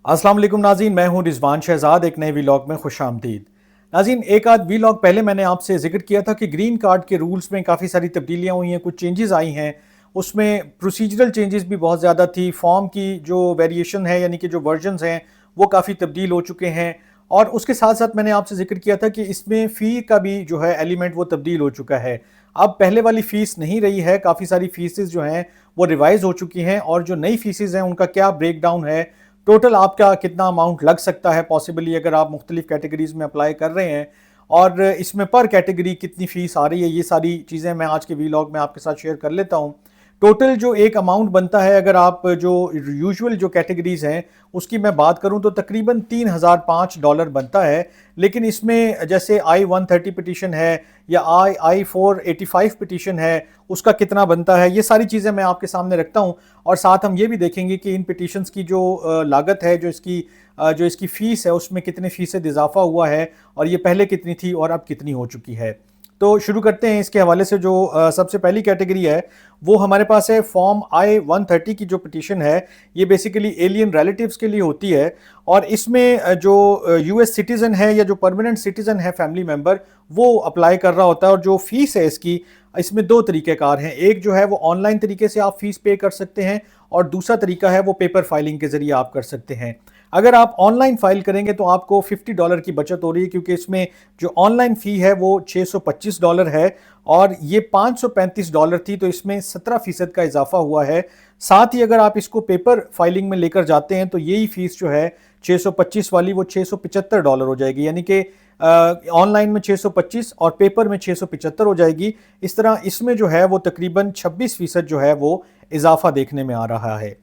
अस्सलाम वालेकुम नाज़रीन, मैं हूं रिजवान शहजाद। एक नए व्लॉग में खुश आमदीद। नाज़रीन, एक आध व्लॉग पहले मैंने आपसे जिक्र किया था कि ग्रीन कार्ड के रूल्स में काफ़ी सारी तब्दीलियां हुई हैं, कुछ चेंजेस आई हैं। उसमें प्रोसीजरल चेंजेस भी बहुत ज़्यादा थी। फॉर्म की जो वेरिएशन है यानी कि जो वर्जन्स हैं वो काफ़ी तब्दील हो चुके हैं। और उसके साथ साथ मैंने आपसे जिक्र किया था कि इसमें फ़ी का भी जो है एलिमेंट वो तब्दील हो चुका है। अब पहले वाली फ़ीस नहीं रही है, काफ़ी सारी फ़ीसेस जो हैं वो रिवाइज हो चुकी हैं और जो नई फ़ीसेस हैं उनका क्या ब्रेक डाउन है, टोटल आपका कितना अमाउंट लग सकता है पॉसिबली अगर आप मुख्तलिफ कैटेगरीज में अप्लाई कर रहे हैं, और इसमें पर कैटेगरी कितनी फ़ीस आ रही है, ये सारी चीज़ें मैं आज के वीलॉग में आपके साथ शेयर कर लेता हूँ। टोटल जो एक अमाउंट बनता है, अगर आप जो यूजुअल जो कैटेगरीज हैं उसकी मैं बात करूं तो तकरीबन $3005 बनता है। लेकिन इसमें जैसे I-130 पिटीशन है या I-485 पिटीशन है, उसका कितना बनता है, ये सारी चीज़ें मैं आपके सामने रखता हूं। और साथ हम ये भी देखेंगे कि इन पिटीशंस की जो लागत है, जो इसकी फ़ीस है, उसमें कितने फ़ीसद इजाफा हुआ है और ये पहले कितनी थी और अब कितनी हो चुकी है। तो शुरू करते हैं इसके हवाले से। जो सबसे पहली कैटेगरी है वो हमारे पास है फॉर्म I-130 की जो पिटीशन है। ये बेसिकली एलियन रिलेटिव्स के लिए होती है और इसमें जो यूएस सिटीज़न है या जो परमानेंट सिटीज़न है फैमिली मेंबर, वो अप्लाई कर रहा होता है। और जो फीस है इसकी, इसमें दो तरीक़ेकार हैं। एक जो है वो ऑनलाइन तरीके से आप फीस पे कर सकते हैं और दूसरा तरीका है वो पेपर फाइलिंग के ज़रिए आप कर सकते हैं। अगर आप ऑनलाइन फाइल करेंगे तो आपको $50 की बचत हो रही है, क्योंकि इसमें जो ऑनलाइन फ़ी है वो $625 है और ये $535 थी, तो इसमें 17% का इजाफा हुआ है। साथ ही अगर आप इसको पेपर फाइलिंग में लेकर जाते हैं तो यही फ़ीस जो है 625 वाली वो $675 हो जाएगी, यानी कि ऑनलाइन में 625 और पेपर में 675 हो जाएगी। इस तरह इसमें जो है वो तकरीबन 26% जो है वो इजाफा देखने में आ रहा है।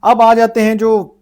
अब आ जाते हैं जो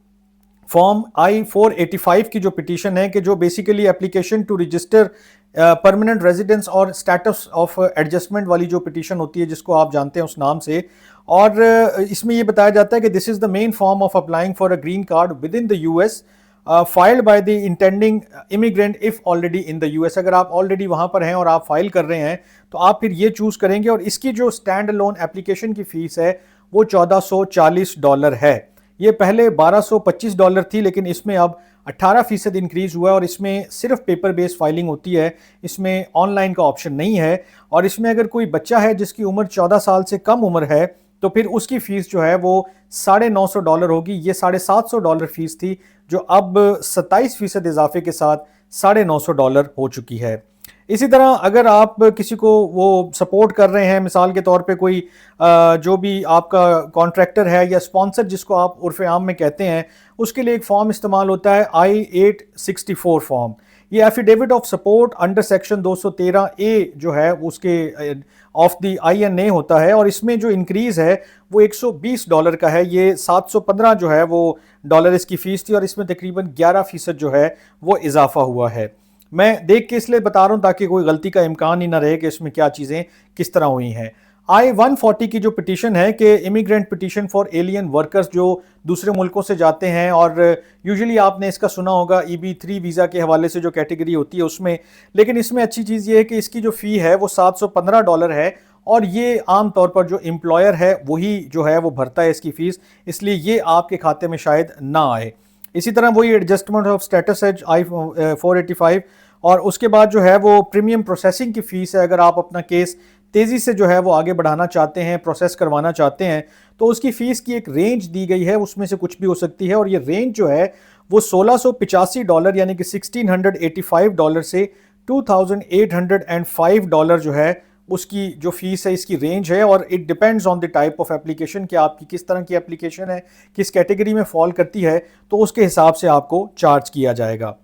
फॉर्म I-485 की जो पिटीशन है, कि जो basically application to register permanent residence और स्टेटस ऑफ एडजस्टमेंट वाली जो पिटीशन होती है, जिसको आप जानते हैं उस नाम से। और इसमें ये बताया जाता है कि this is the main form of applying for a green card with in the US filed by the intending immigrant if already in the US. अगर आप ऑलरेडी वहां पर हैं और आप फाइल कर रहे हैं तो आप फिर ये चूज करेंगे। और इसकी जो स्टैंड अलोन एप्लीकेशन की फीस है वो $1440 है। ये पहले $1225 थी, लेकिन इसमें अब 18% इंक्रीज हुआ है और इसमें सिर्फ पेपर बेस्ड फाइलिंग होती है, इसमें ऑनलाइन का ऑप्शन नहीं है। और इसमें अगर कोई बच्चा है जिसकी उम्र 14 साल से कम उम्र है तो फिर उसकी फीस जो है वो $950 होगी। ये $750 फीस थी, जो अब 27% इजाफे के साथ $950 हो चुकी है। इसी तरह अगर आप किसी को वो सपोर्ट कर रहे हैं, मिसाल के तौर पे कोई जो भी आपका कॉन्ट्रैक्टर है या स्पॉन्सर जिसको आप उर्फ आम में कहते हैं, उसके लिए एक फॉर्म इस्तेमाल होता है I-864 फॉर्म। ये affidavit of support under section 213A जो है उसके ऑफ द INA होता है। और इसमें जो इंक्रीज़ है वो $120 का है। ये 715 जो है वो डॉलर इसकी फ़ीस थी और इसमें तकरीबन 11% जो है वो इजाफा हुआ है। मैं देख के इसलिए बता रहा हूँ ताकि कोई गलती का इम्कान ही ना रहे कि इसमें क्या चीज़ें किस तरह हुई हैं। I-140 की जो पिटीशन है कि immigrant petition for alien workers, जो दूसरे मुल्कों से जाते हैं, और यूजुअली आपने इसका सुना होगा EB3 वीज़ा के हवाले से जो कैटेगरी होती है उसमें। लेकिन इसमें अच्छी चीज़ ये है कि इसकी जो फ़ी है वो $715 है और ये आम तौर पर जो एम्प्लॉयर है वही जो है वो भरता है इसकी फ़ीस, इसलिए ये आपके खाते में शायद ना आए। इसी तरह वही एडजस्टमेंट ऑफ स्टेटस है I-485। और उसके बाद जो है वो प्रीमियम प्रोसेसिंग की फ़ीस है। अगर आप अपना केस तेज़ी से जो है वो आगे बढ़ाना चाहते हैं, प्रोसेस करवाना चाहते हैं, तो उसकी फ़ीस की एक रेंज दी गई है, उसमें से कुछ भी हो सकती है। और ये रेंज जो है वो $1685 यानी कि $1685 से $2805 जो है उसकी जो फ़ीस है, इसकी रेंज है। और it depends on the type of application कि आपकी किस तरह की एप्लीकेशन है, किस कैटेगरी में फॉल करती है, तो उसके हिसाब से आपको चार्ज किया जाएगा।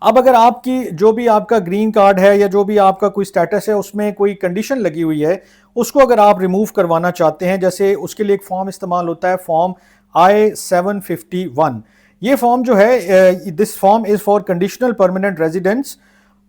अब अगर आपकी जो भी आपका ग्रीन कार्ड है या जो भी आपका कोई स्टेटस है उसमें कोई कंडीशन लगी हुई है, उसको अगर आप रिमूव करवाना चाहते हैं, जैसे उसके लिए एक फॉर्म इस्तेमाल होता है फॉर्म I-751। ये फॉर्म जो है, this form is for conditional permanent residents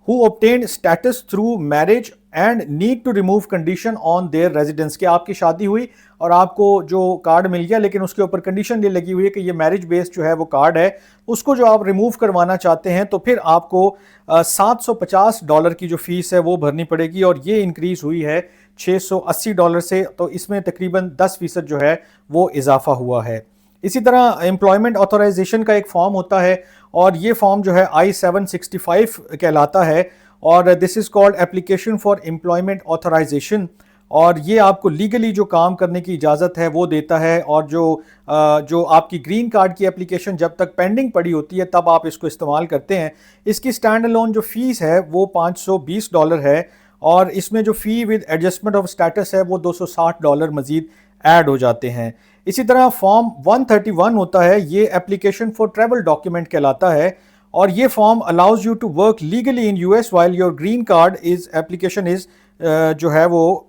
who obtained status through marriage and need to remove condition on their residence। कि आपकी शादी हुई और आपको जो कार्ड मिल गया, लेकिन उसके ऊपर कंडीशन ये लगी हुई है कि ये मैरिज बेस्ड जो है वो कार्ड है, उसको जो आप रिमूव करवाना चाहते हैं तो फिर आपको $750 की जो फीस है वो भरनी पड़ेगी। और ये इंक्रीज़ हुई है $680 से, तो इसमें तकरीबन 10% जो है वो इजाफा हुआ है। इसी तरह एम्प्लॉयमेंट ऑथराइजेशन का एक फॉर्म होता है और ये फॉर्म जो है I-765 कहलाता है और this is called application for employment authorization. और ये आपको लीगली जो काम करने की इजाज़त है वो देता है और जो आपकी ग्रीन कार्ड की एप्लीकेशन जब तक पेंडिंग पड़ी होती है तब आप इसको इस्तेमाल करते हैं। इसकी स्टैंड अलोन जो फ़ीस है वो $520 है और इसमें जो फ़ी विद एडजस्टमेंट ऑफ स्टेटस है वो $260 मज़ीद ऐड हो जाते हैं। इसी तरह फॉर्म 131 होता है, ये एप्लीकेशन फॉर ट्रैवल डॉक्यूमेंट कहलाता है और ये form allows you to work legally in US while your green card is application is जो है वो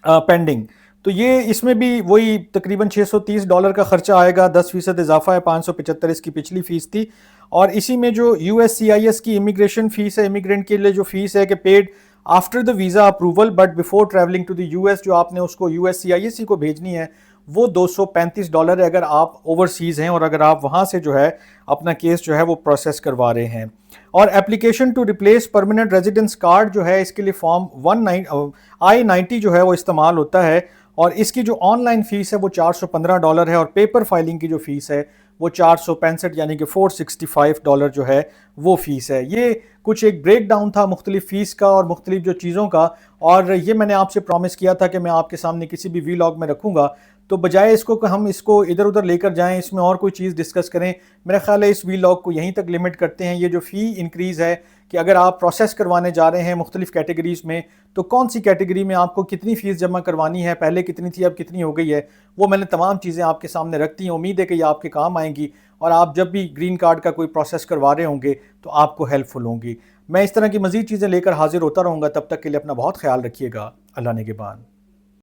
पेंडिंग। तो ये इसमें भी वही तकरीबन $630 का खर्चा आएगा, 10% इजाफा है, 575 इसकी पिछली फ़ीस थी। और इसी में जो USCIS की इमिग्रेशन फ़ीस है, इमिग्रेंट के लिए जो फ़ीस है कि paid after the visa approval but before travelling to the US, जो आपने उसको USCIS को भेजनी है वो $235 है अगर आप ओवरसीज़ हैं और अगर आप वहाँ से जो है अपना केस जो है वो प्रोसेस करवा रहे हैं। और application to replace permanent residence card जो है इसके लिए फॉर्म I-90 जो है वो इस्तेमाल होता है और इसकी जो ऑनलाइन फ़ीस है वो $415 है और पेपर फाइलिंग की जो फ़ीस है वो 465 यानी कि $465 जो है वो फ़ीस है। ये कुछ एक ब्रेक डाउन था मुख्तलिफ फ़ीस का और मुख्तलिफ जो चीज़ों का, और ये मैंने आपसे प्रॉमिस किया था कि मैं आपके सामने किसी भी वीलॉग में रखूँगा। तो बजाय इसको कि हम इसको इधर उधर लेकर जाएं, इसमें और कोई चीज़ डिस्कस करें, मेरा ख्याल है इस वीलॉग को यहीं तक लिमिट करते हैं। ये जो फ़ी इंक्रीज़ है कि अगर आप प्रोसेस करवाने जा रहे हैं मुख्तलिफ कैटेगरीज़ में तो कौन सी कैटेगरी में आपको कितनी फ़ीस जमा करवानी है, पहले कितनी थी अब कितनी हो गई है, वो मैंने तमाम चीज़ें आपके सामने रख दी हैं। उम्मीद है कि ये आपके काम आएंगी और आप जब भी ग्रीन कार्ड का कोई प्रोसेस करवा रहे होंगे तो आपको हेल्पफुल होंगी। मैं इस तरह की मज़ीद चीज़ें लेकर हाजिर होता रहूँगा, तब तक के लिए अपना बहुत ख्याल रखिएगा। अल्लाह निगहबान।